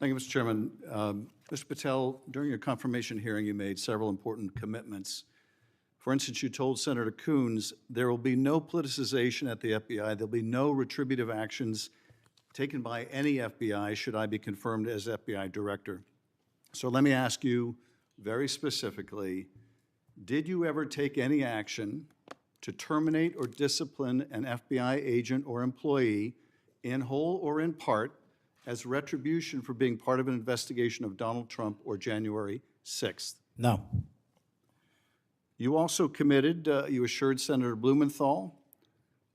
Thank you, Mr. Chairman. Mr. Patel, during your confirmation hearing, you made several important commitments. For instance, you told Senator Coons there will be no politicization at the FBI. There'll be no retributive actions taken by any FBI should I be confirmed as FBI director. So let me ask you very specifically, did you ever take any action to terminate or discipline an FBI agent or employee in whole or in part as retribution for being part of an investigation of Donald Trump or January 6th? No. You also committed, you assured Senator Blumenthal,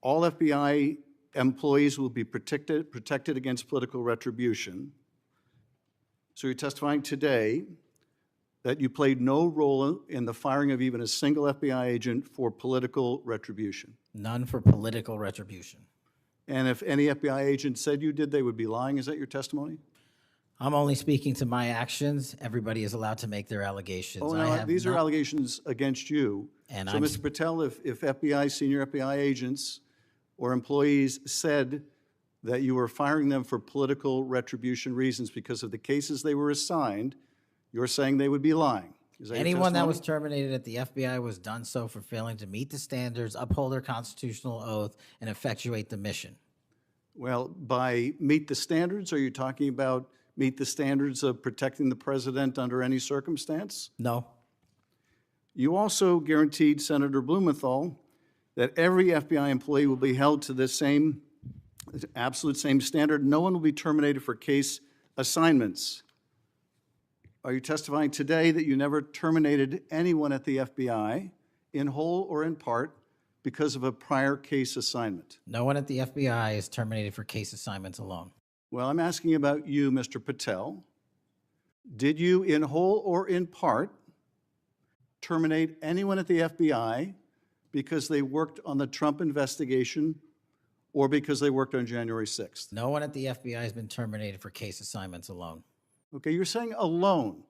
all FBI employees will be protected against political retribution. So you're testifying today that you played no role in the firing of even a single FBI agent for political retribution. None for political retribution. And if any FBI agent said you did, they would be lying. Is that your testimony? I'm only speaking to my actions. Everybody is allowed to make their allegations. Oh, no, these are allegations against you. And so, Mr. Patel, if FBI, senior FBI agents or employees said that you were firing them for political retribution reasons because of the cases they were assigned, you're saying they would be lying. Is that Anyone that your was testimony? terminated at the FBI was done so for failing to meet the standards, uphold their constitutional oath, and effectuate the mission. Well, by meet the standards, are you talking about meet the standards of protecting the president under any circumstance? No. You also guaranteed Senator Blumenthal that every FBI employee will be held to the same, absolute same standard. No one will be terminated for case assignments. Are you testifying today that you never terminated anyone at the FBI in whole or in part because of a prior case assignment? No one at the FBI is terminated for case assignments alone. Well, I'm asking about you, Mr. Patel. Did you, in whole or in part, terminate anyone at the FBI because they worked on the Trump investigation or because they worked on January 6th? No one at the FBI has been terminated for case assignments alone. Okay, you're saying alone.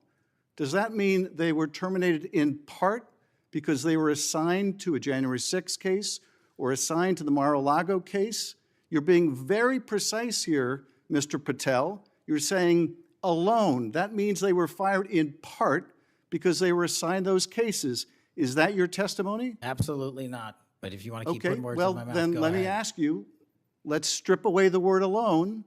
Does that mean they were terminated in part because they were assigned to a January 6th case or assigned to the Mar-a-Lago case? You're being very precise here, Mr. Patel. You're saying alone. That means they were fired in part because they were assigned those cases. Is that your testimony? Absolutely not. But if you want to keep Okay, putting words well, in my mouth, then go let me ahead. ask you, let's strip away the word alone.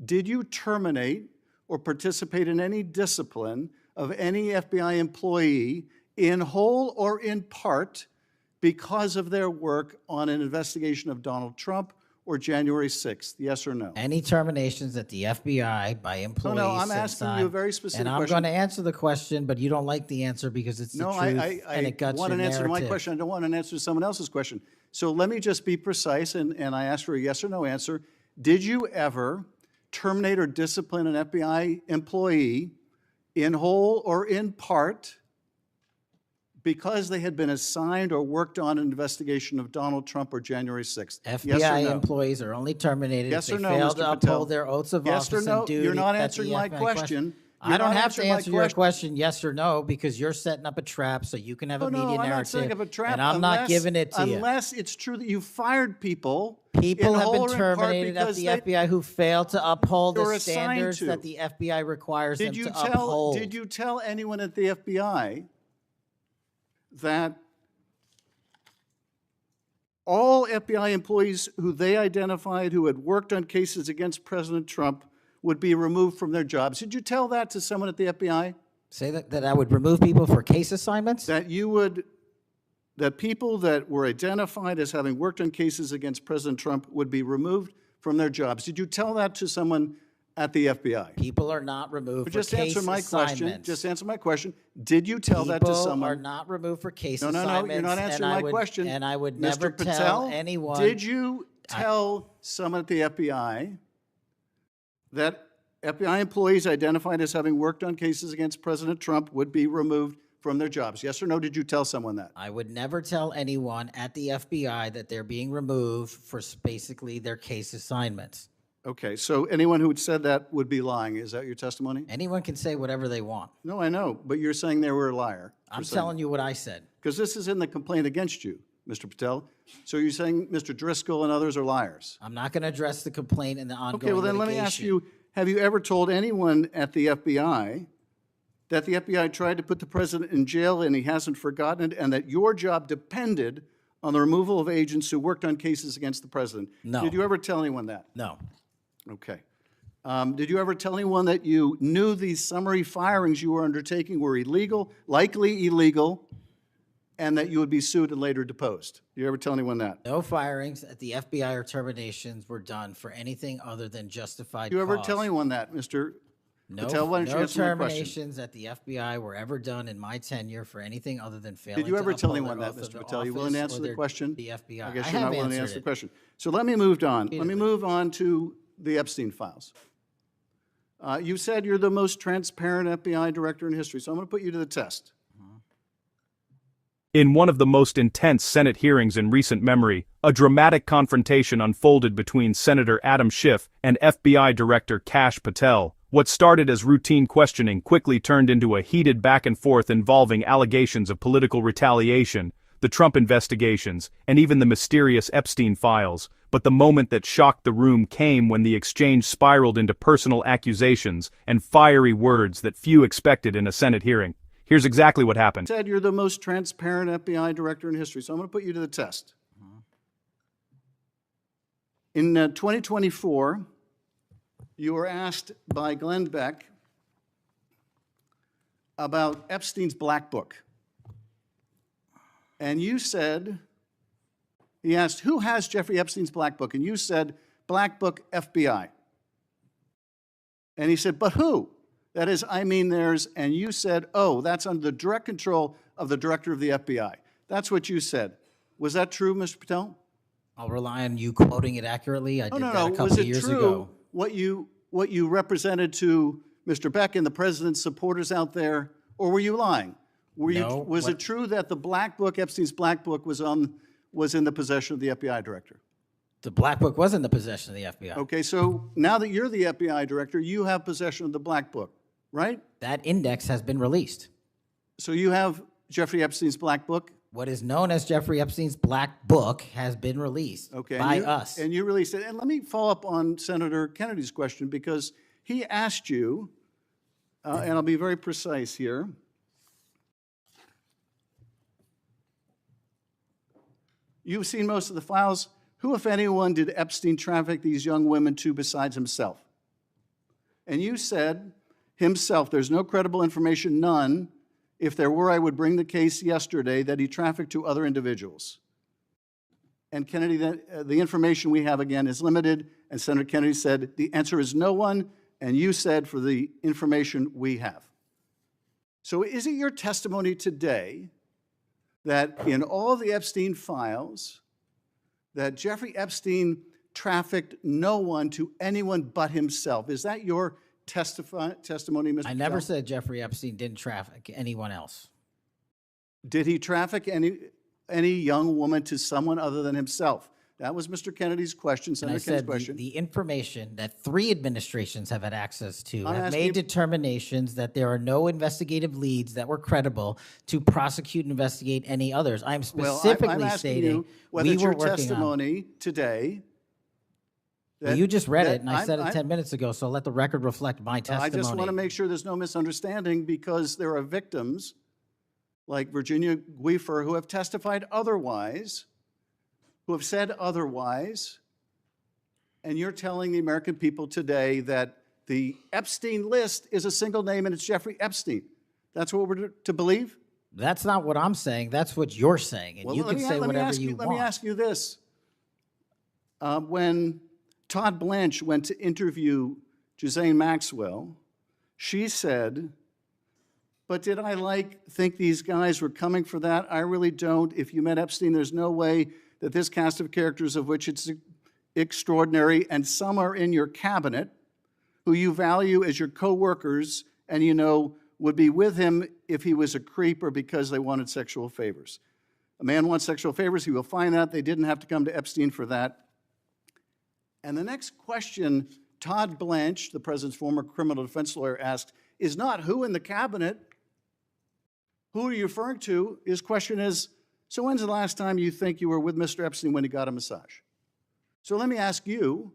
Did you terminate or participate in any discipline of any FBI employee in whole or in part because of their work on an investigation of Donald Trump or January 6th? Yes or no? Any terminations at the FBI by employees. No, I'm since asking you a very specific And I'm question. going to answer the question, but you don't like the answer because it's the No, truth I and it guts want your an answer to my narrative. question. I don't want an answer to someone else's question. So let me just be precise, and I ask for a yes or no answer. Did you ever terminate or discipline an FBI employee in whole or in part because they had been assigned or worked on an investigation of Donald Trump or January 6th? FBI Yes or no? employees are only terminated Yes if or they no, fail Mr. to Patel? uphold their oaths of Yes or office no? and duty. You're not That's answering the my FBI question. I You're don't not have to answering my answer your question. question yes or no because you're setting up a trap so you can have a Oh, no, media I'm not narrative. setting up a trap and I'm not giving it to you. Unless it's true that you fired people. People in have whole been or in part terminated at because the they- FBI who fail to uphold they were the assigned standards to. that the FBI requires them to Did uphold. you tell anyone at the FBI that all FBI employees who they identified who had worked on cases against President Trump would be removed from their jobs? Did you tell that to someone at the FBI? Say that I would remove people for case assignments? That you would, that people that were identified as having worked on cases against President Trump would be removed from their jobs? Did you tell that to someone at the FBI? People are not removed But for just case answer my question. assignments. Just answer my question. Did you tell that to People someone? are not removed for case No, assignments. you're not and answering I my would- question. And I would Mr. never Patel, tell anyone. did you tell someone at the FBI that FBI employees identified as having worked on cases against President Trump would be removed from their jobs? Yes or no, did you tell someone that? I would never tell anyone at the FBI that they're being removed for basically their case assignments. Okay, so anyone who had said that would be lying. Is that your testimony? Anyone can say whatever they want. No, I know, but you're saying they were a liar. I'm telling you what I said. Because this is in the complaint against you, Mr. Patel. So you're saying Mr. Driscoll and others are liars? I'm not going to address the complaint and the ongoing Okay, well then let me ask litigation. you, have you ever told anyone at the FBI that the FBI tried to put the president in jail and he hasn't forgotten it, and that your job depended on the removal of agents who worked on cases against the president? No. Did you ever tell anyone that? No. Okay. Did you ever tell anyone that you knew these summary firings you were undertaking were illegal, likely illegal, and that you would be sued and later deposed? Did you ever tell anyone that? No firings at the FBI or terminations were done for anything other than justified Did you ever cause. tell anyone that, Mr. No, Patel? Why don't you no answer my question? terminations at the FBI were ever done in my tenure for anything other than failing Did you to ever tell uphold anyone their that, oath of Mr. the Patel? You willing to office answer or the their- question? The FBI. I guess I you're have not willing to answered answer the it. question. So let me move on. Let me Repeatedly. move on to the Epstein files. You said you're the most transparent FBI director in history, so I'm going to put you to the test. In one of the most intense Senate hearings in recent memory, a dramatic confrontation unfolded between Senator Adam Schiff and FBI Director Kash Patel. What started as routine questioning quickly turned into a heated back and forth involving allegations of political retaliation, the Trump investigations, and even the mysterious Epstein files. But the moment that shocked the room came when the exchange spiraled into personal accusations and fiery words that few expected in a Senate hearing. Here's exactly what happened. Said you're the most transparent FBI director in history, so I'm going to put you to the test. In 2024, you were asked by Glenn Beck about Epstein's Black Book. And you said, he asked, who has Jeffrey Epstein's Black Book? And you said, Black Book, FBI. And he said, but who? That is, I mean there's, and you said, oh, that's under the direct control of the director of the FBI. That's what you said. Was that true, Mr. Patel? I'll rely on you quoting it accurately. I did that a Was couple it years true ago. what you represented to Mr. Beck and the president's supporters out there, or were you lying? No, Was it true that the Black Book, Epstein's Black Book, was in the possession of the FBI director? The Black Book was in the possession of the FBI. Okay, so now that you're the FBI director, you have possession of the Black Book, right? That index has been released. So you have Jeffrey Epstein's Black Book? What is known as Jeffrey Epstein's Black Book has been released by us. And you released it. And let me follow up on Senator Kennedy's question, because he asked you, and I'll be very precise here. You've seen most of the files. Who, if anyone, did Epstein traffic these young women to besides himself? And you said, himself, there's no credible information, none. If there were, I would bring the case yesterday that he trafficked to other individuals. And Kennedy, the information we have, again, is limited. And Senator Kennedy said, the answer is no one. And you said, for the information we have. So is it your testimony today that in all the Epstein files, that Jeffrey Epstein trafficked no one to anyone but himself? Is that your testimony, Mr. I never Patel? said Jeffrey Epstein didn't traffic anyone else. Did he traffic any young woman to someone other than himself? That was Mr. Kennedy's question, And I Senator Kennedy's said question. the information that 3 administrations have had access to I'm have asking made you- determinations that there are no investigative leads that were credible to prosecute and investigate any others. I'm Well, specifically I'm asking stating you whether we it's were your working on. testimony today. Well, you just read that it, and I said it 10 minutes ago, so let the record reflect my I testimony. just want to make sure there's no misunderstanding, because there are victims like Virginia Guifer who have testified otherwise, who have said otherwise, and you're telling the American people today that the Epstein list is a single name and it's Jeffrey Epstein. That's what we're to believe? That's not what I'm saying. That's what you're saying, and Well, you let can me- say let me whatever ask you Let want. me ask you this. When Todd Blanche went to interview Ghislaine Maxwell, she said, but did I think these guys were coming for that? I really don't. If you met Epstein, there's no way that this cast of characters, of which it's extraordinary, and some are in your cabinet, who you value as your co-workers, and you know would be with him if he was a creep or because they wanted sexual favors. A man wants sexual favors, he will find that. They didn't have to come to Epstein for that. And the next question Todd Blanche, the president's former criminal defense lawyer, asked is not who in the cabinet, who are you referring to? His question is, so when's the last time you think you were with Mr. Epstein when he got a massage? So let me ask you,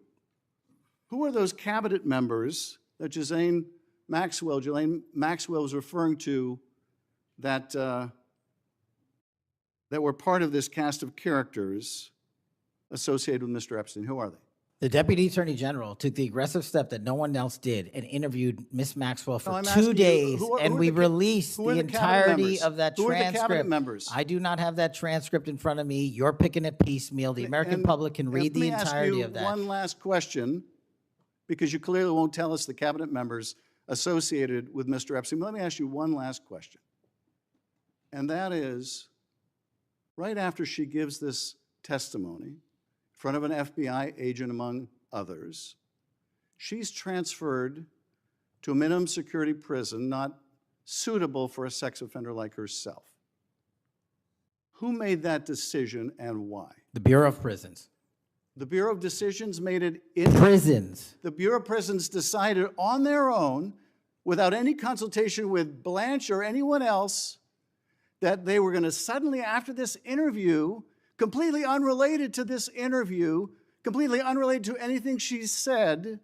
who are those cabinet members that Ghislaine Maxwell was referring to that, that were part of this cast of characters associated with Mr. Epstein? Who are they? The Deputy Attorney General took the aggressive step that no one else did and interviewed Miss Maxwell for I'm asking 2 you, days, who are and the we ca- released who are the the cabinet entirety members? of that Who are the cabinet transcript. members? I do not have that transcript in front of me. You're picking it piecemeal. The American And public can read the entirety of Let me that. ask you one last question, because you clearly won't tell us the cabinet members associated with Mr. Epstein. Let me ask you one last question. And that is, right after she gives this testimony in front of an FBI agent, among others, she's transferred to a minimum security prison not suitable for a sex offender like herself. Who made that decision and why? The Bureau of Prisons. The Bureau of Decisions made it in. Prisons. The Bureau of Prisons decided on their own, without any consultation with Blanche or anyone else, that they were going to suddenly, after this interview, completely unrelated to this interview, completely unrelated to anything she said,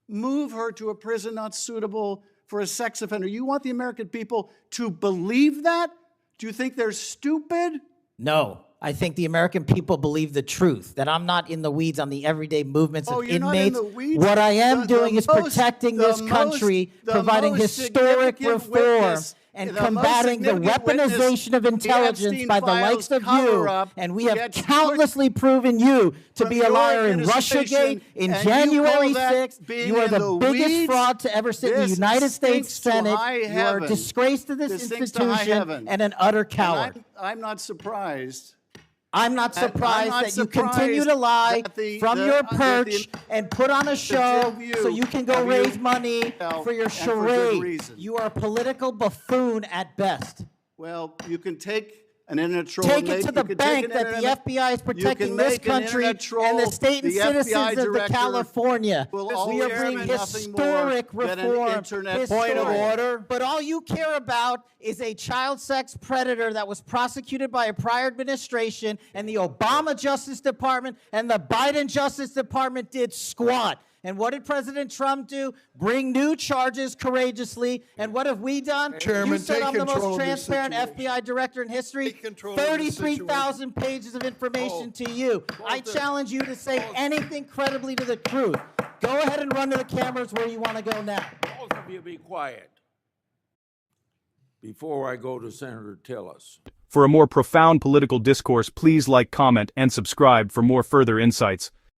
move her to a prison not suitable for a sex offender. You want the American people to believe that? Do you think they're stupid? No, I think the American people believe the truth, that I'm not in the weeds on the everyday movements Oh, of you're not in inmates. the weeds? What I am doing is most- protecting the this most- country, the providing most historic significant reform, witness- and the most combating the significant witness, weaponization of the intelligence Epstein by the files likes of you. cover-up And we have gets countlessly proven you to from be a your liar in administration, Russiagate, in and you January call that 6th. being You are in the the biggest weeds? fraud to ever sit in the This United States stinks to Senate. high You are a heaven. disgrace to this This stinks to high institution heaven. and an utter And coward. I'm not surprised. I'm not I'm surprised not that you continue surprised to lie that from your perch and put on a show two of you so you can go have raise you money for your and for good charade. reason. You are a political buffoon at best. Well, you can take an internet troll. Take and it make- to the you can take bank an that the internet- FBI is you protecting can this make an country internet troll, and the state and the FBI citizens of the director California. will We always are bringing be nothing more historic than an reform. internet Point of troll. order. But all you care about is a child sex predator that was prosecuted by a prior administration, and the Obama Justice Department and the Biden Justice Department did squat. And what did President Trump do? Bring new charges courageously. And what have we done? Chairman, You said take I'm the control most of your transparent situation. FBI director in history. Take control of your 33,000 pages of information to you. I challenge you to say anything credibly to the truth. Go ahead and run to the cameras where you want to go now. Both of you be quiet before I go to Senator Tillis. For a more profound political discourse, please like, comment, and subscribe for more further insights.